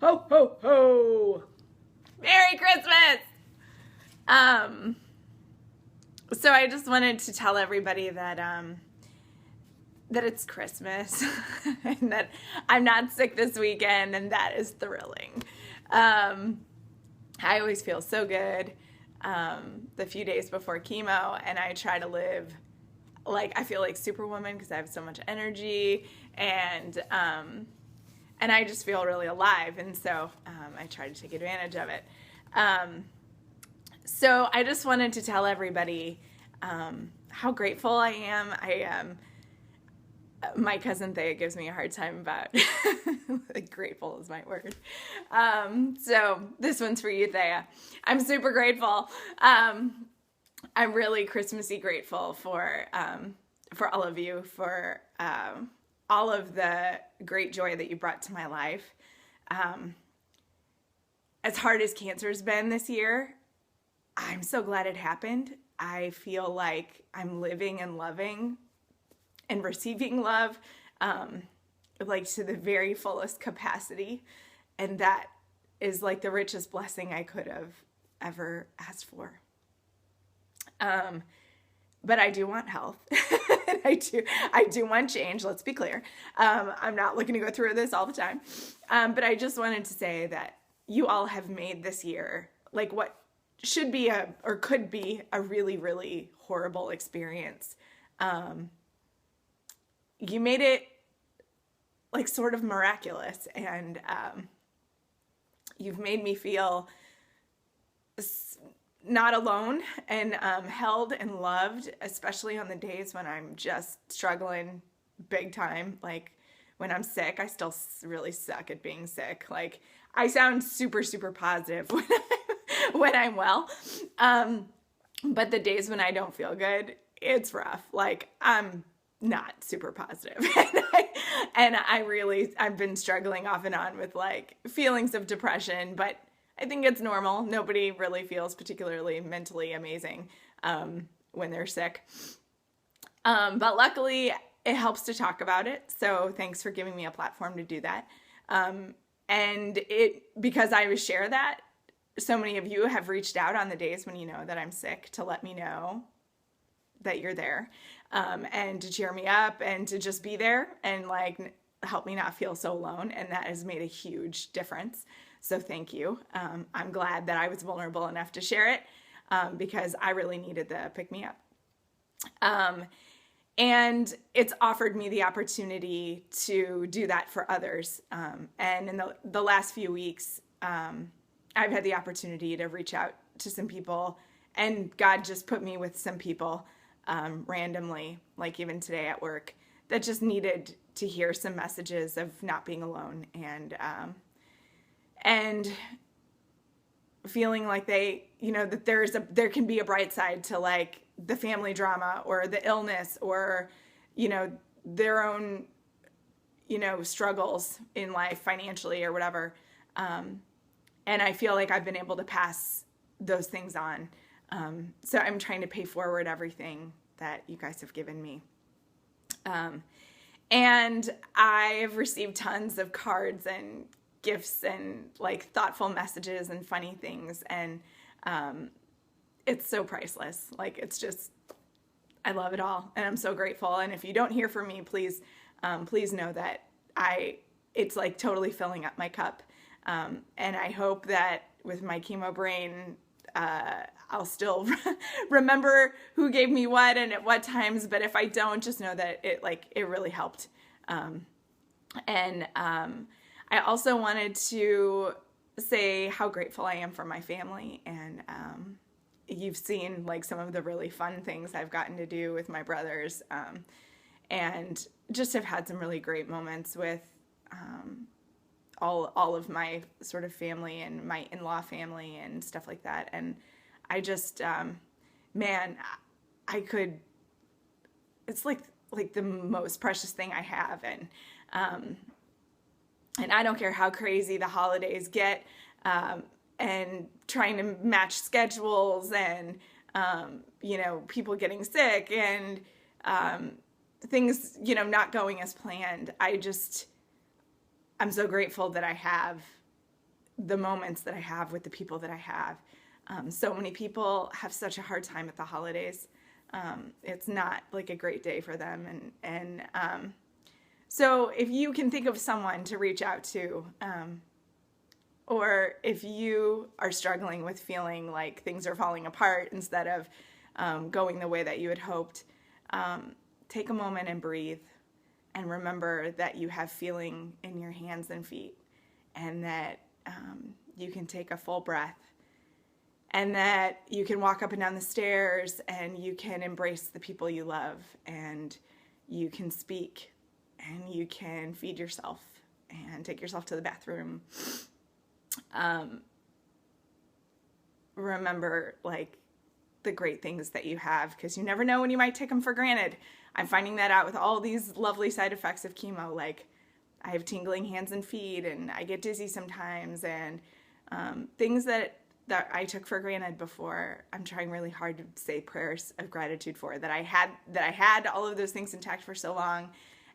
Ho, ho, ho! Merry Christmas! So I just wanted to tell everybody that that it's Christmas and that I'm not sick this weekend, and that is thrilling. I always feel so good the few days before chemo, and I try to live like I feel like Superwoman because I have so much energy, and I just feel really alive, and so I try to take advantage of it. So I just wanted to tell everybody how grateful I am. My cousin Thea gives me a hard time about grateful is my word. So this one's for you, Thea. I'm super grateful. I'm really Christmassy grateful for all of you, for all of the great joy that you brought to my life. As hard as cancer's been this year, I'm so glad it happened. I feel like I'm living and loving and receiving love, like to the very fullest capacity. And that is like the richest blessing I could have ever asked for. But I do want health. I do want change. Let's be clear. I'm not looking to go through this all the time. But I just wanted to say that you all have made this year like what should be or could be a really, really horrible experience. You made it like sort of miraculous, and you've made me feel not alone and held and loved, especially on the days when I'm just struggling big time. Like when I'm sick, I still really suck at being sick. Like I sound super, super positive when I'm well. But the days when I don't feel good, it's rough. Like I'm not super positive. and I've been struggling off and on with like feelings of depression, but I think it's normal. Nobody really feels particularly mentally amazing when they're sick. But luckily, it helps to talk about it. So thanks for giving me a platform to do that. And because I share that, so many of you have reached out on the days when you know that I'm sick to let me know that you're there, and to cheer me up and to just be there and like help me not feel so alone. And that has made a huge difference. So thank you. I'm glad that I was vulnerable enough to share it because I really needed the pick me up. And it's offered me the opportunity to do that for others. And in the last few weeks, I've had the opportunity to reach out to some people, and God just put me with some people randomly, like even today at work, that just needed to hear some messages of not being alone, and feeling like they, that there can be a bright side to like the family drama or the illness or, their own, struggles in life financially or whatever. And I feel like I've been able to pass those things on. So I'm trying to pay forward everything that you guys have given me. And I've received tons of cards and gifts and like thoughtful messages and funny things. And it's so priceless. Like it's just, I love it all. And I'm so grateful. And if you don't hear from me, please know that it's like totally filling up my cup. And I hope that with my chemo brain, I'll still remember who gave me what and at what times. But if I don't, just know that it really helped. I also wanted to say how grateful I am for my family. And you've seen like some of the really fun things I've gotten to do with my brothers, and just have had some really great moments with all of my sort of family and my in-law family and stuff like that. And I just, it's like the most precious thing I have. And I don't care how crazy the holidays get, and trying to match schedules and, people getting sick and things, not going as planned. I'm so grateful that I have the moments that I have with the people that I have. So many people have such a hard time at the holidays. It's not like a great day for them. So if you can think of someone to reach out to, or if you are struggling with feeling like things are falling apart instead of going the way that you had hoped, take a moment and breathe and remember that you have feeling in your hands and feet, and that you can take a full breath, and that you can walk up and down the stairs, and you can embrace the people you love, and you can speak, and you can feed yourself and take yourself to the bathroom. Remember, like, the great things that you have, because you never know when you might take them for granted. I'm finding that out with all these lovely side effects of chemo. Like, I have tingling hands and feet, and I get dizzy sometimes, and things that I took for granted before. I'm trying really hard to say prayers of gratitude for, that I had all of those things intact for so long,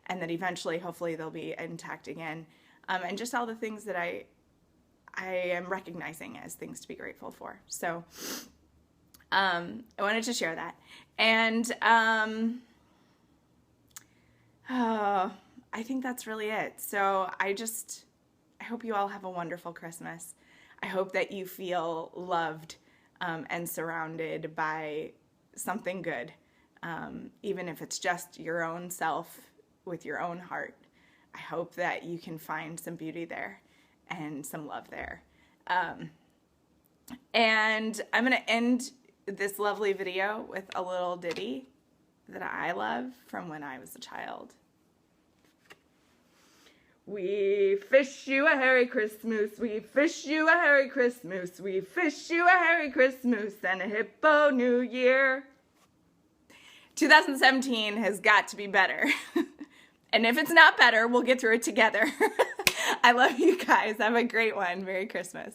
and that eventually, hopefully, they'll be intact again. And just all the things that I am recognizing as things to be grateful for. So I wanted to share that. And I think that's really it. So I hope you all have a wonderful Christmas. I hope that you feel loved and surrounded by something good, even if it's just your own self with your own heart. I hope that you can find some beauty there and some love there. And I'm going to end this lovely video with a little ditty that I love from when I was a child. We fish you a Merry Christmas, we fish you a Merry Christmas, we fish you a Merry Christmas and a Hippo New Year. 2017 has got to be better. And if it's not better, we'll get through it together. I love you guys. Have a great one. Merry Christmas.